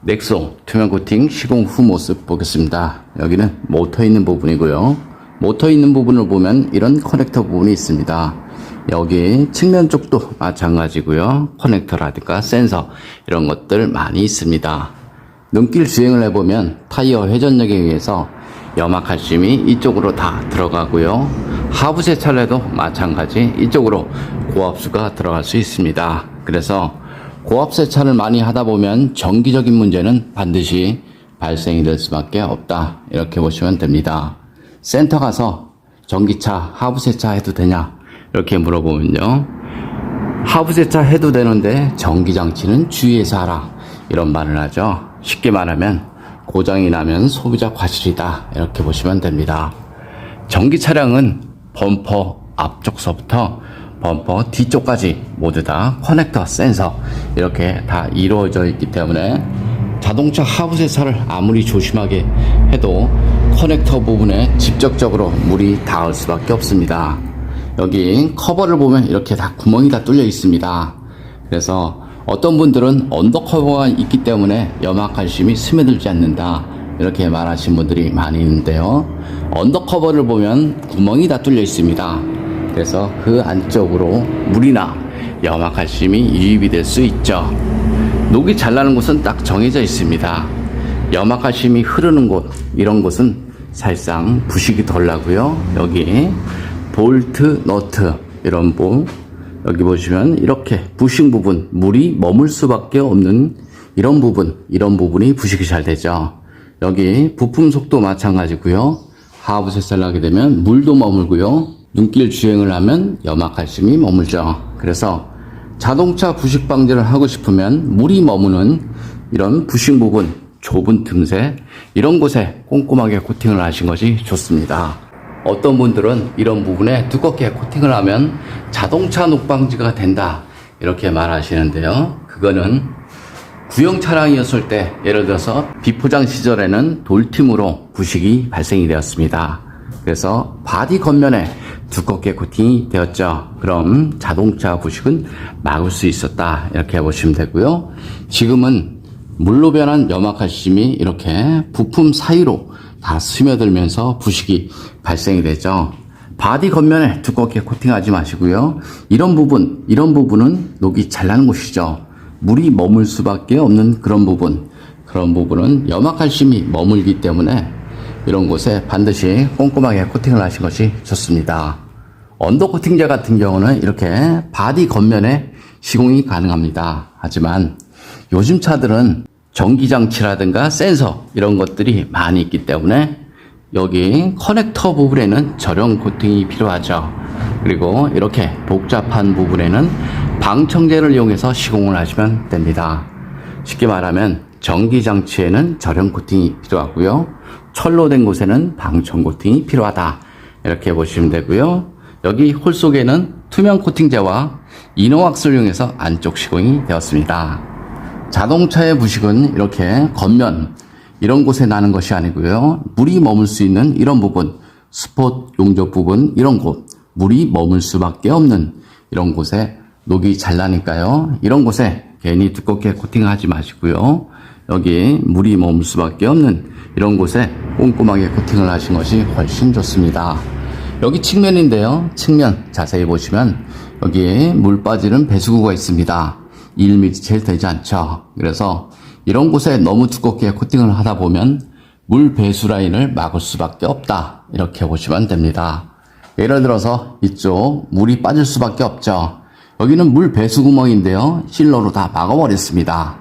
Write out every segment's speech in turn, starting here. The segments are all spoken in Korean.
넥소 투명 코팅 시공 후 모습 보겠습니다. 여기는 모터 있는 부분이고요. 모터 있는 부분을 보면 이런 커넥터 부분이 있습니다. 여기 측면 쪽도 마찬가지고요. 커넥터라든가 센서 이런 것들 많이 있습니다. 눈길 주행을 해보면 타이어 회전력에 의해서 염화칼슘이 이쪽으로 다 들어가고요. 하부 세차를 해도 마찬가지 이쪽으로 고압수가 들어갈 수 있습니다. 그래서 고압 세차를 많이 하다 보면 정기적인 문제는 반드시 발생이 될 수밖에 없다, 이렇게 보시면 됩니다. 센터 가서 전기차 하부 세차 해도 되냐 이렇게 물어보면요, 하부 세차 해도 되는데 전기장치는 주의해서 하라, 이런 말을 하죠. 쉽게 말하면 고장이 나면 소비자 과실이다, 이렇게 보시면 됩니다. 전기 차량은 범퍼 앞쪽서부터 범퍼 뒤쪽까지 모두 다 커넥터, 센서 이렇게 다 이루어져 있기 때문에 자동차 하부 세차를 아무리 조심하게 해도 커넥터 부분에 직접적으로 물이 닿을 수밖에 없습니다. 여기 커버를 보면 이렇게 다 구멍이 다 뚫려 있습니다. 그래서 어떤 분들은 언더커버가 있기 때문에 염화칼슘이 스며들지 않는다, 이렇게 말하신 분들이 많이 있는데요, 언더커버를 보면 구멍이 다 뚫려 있습니다. 그래서 그 안쪽으로 물이나 염화칼슘이 유입이 될 수 있죠. 녹이 잘 나는 곳은 딱 정해져 있습니다. 염화칼슘이 흐르는 곳, 이런 곳은 사실상 부식이 덜 나고요. 여기 볼트, 너트 이런 부, 여기 보시면 이렇게 부식 부분, 물이 머물 수밖에 없는 이런 부분이 부식이 잘 되죠. 여기 부품 속도 마찬가지고요. 하부 세차를 하게 되면 물도 머물고요. 눈길 주행을 하면 염화칼슘이 머물죠. 그래서 자동차 부식 방지를 하고 싶으면 물이 머무는 이런 부식 부분, 좁은 틈새 이런 곳에 꼼꼼하게 코팅을 하신 것이 좋습니다. 어떤 분들은 이런 부분에 두껍게 코팅을 하면 자동차 녹 방지가 된다, 이렇게 말하시는데요, 그거는 구형 차량이었을 때, 예를 들어서 비포장 시절에는 돌팀으로 부식이 발생이 되었습니다. 그래서 바디 겉면에 두껍게 코팅이 되었죠. 그럼 자동차 부식은 막을 수 있었다, 이렇게 보시면 되고요. 지금은 물로 변한 염화칼슘이 이렇게 부품 사이로 다 스며들면서 부식이 발생이 되죠. 바디 겉면에 두껍게 코팅하지 마시고요. 이런 부분은 녹이 잘 나는 곳이죠. 물이 머물 수밖에 없는 그런 부분은 염화칼슘이 머물기 때문에 이런 곳에 반드시 꼼꼼하게 코팅을 하신 것이 좋습니다. 언더 코팅제 같은 경우는 이렇게 바디 겉면에 시공이 가능합니다. 하지만 요즘 차들은 전기장치라든가 센서 이런 것들이 많이 있기 때문에 여기 커넥터 부분에는 절연 코팅이 필요하죠. 그리고 이렇게 복잡한 부분에는 방청제를 이용해서 시공을 하시면 됩니다. 쉽게 말하면 전기장치에는 절연 코팅이 필요하고요, 철로 된 곳에는 방청 코팅이 필요하다, 이렇게 보시면 되고요. 여기 홀 속에는 투명 코팅제와 이너왁스를 이용해서 안쪽 시공이 되었습니다. 자동차의 부식은 이렇게 겉면 이런 곳에 나는 것이 아니고요, 물이 머물 수 있는 이런 부분, 스폿 용접 부분 이런 곳, 물이 머물 수밖에 없는 이런 곳에 녹이 잘 나니까요, 이런 곳에 괜히 두껍게 코팅하지 마시고요, 여기 물이 머물 수밖에 없는 이런 곳에 꼼꼼하게 코팅을 하신 것이 훨씬 좋습니다. 여기 측면인데요, 측면 자세히 보시면 여기에 물 빠지는 배수구가 있습니다. 1mm 채 되지 않죠. 그래서 이런 곳에 너무 두껍게 코팅을 하다 보면 물 배수 라인을 막을 수밖에 없다, 이렇게 보시면 됩니다. 예를 들어서 이쪽 물이 빠질 수밖에 없죠. 여기는 물 배수 구멍인데요, 실러로 다 막아버렸습니다.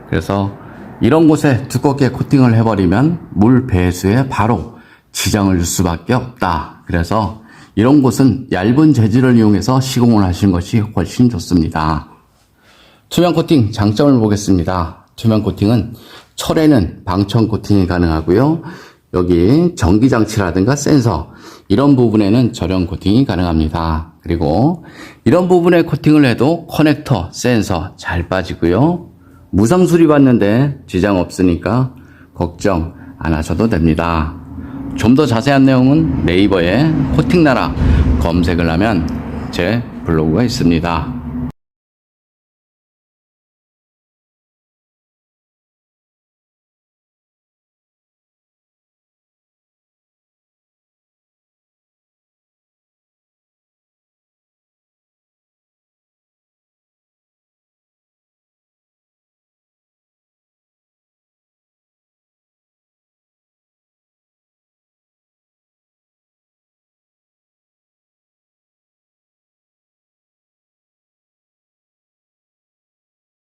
그래서 이런 곳에 두껍게 코팅을 해버리면 물 배수에 바로 지장을 줄 수밖에 없다. 그래서 이런 곳은 얇은 재질을 이용해서 시공을 하시는 것이 훨씬 좋습니다. 투명 코팅 장점을 보겠습니다. 투명 코팅은 철에는 방청 코팅이 가능하고요, 여기 전기장치라든가 센서 이런 부분에는 절연 코팅이 가능합니다. 그리고 이런 부분에 코팅을 해도 커넥터, 센서 잘 빠지고요, 무상 수리받는데 지장 없으니까 걱정 안 하셔도 됩니다. 좀 더 자세한 내용은 네이버에 코팅나라 검색을 하면 제 블로그가 있습니다.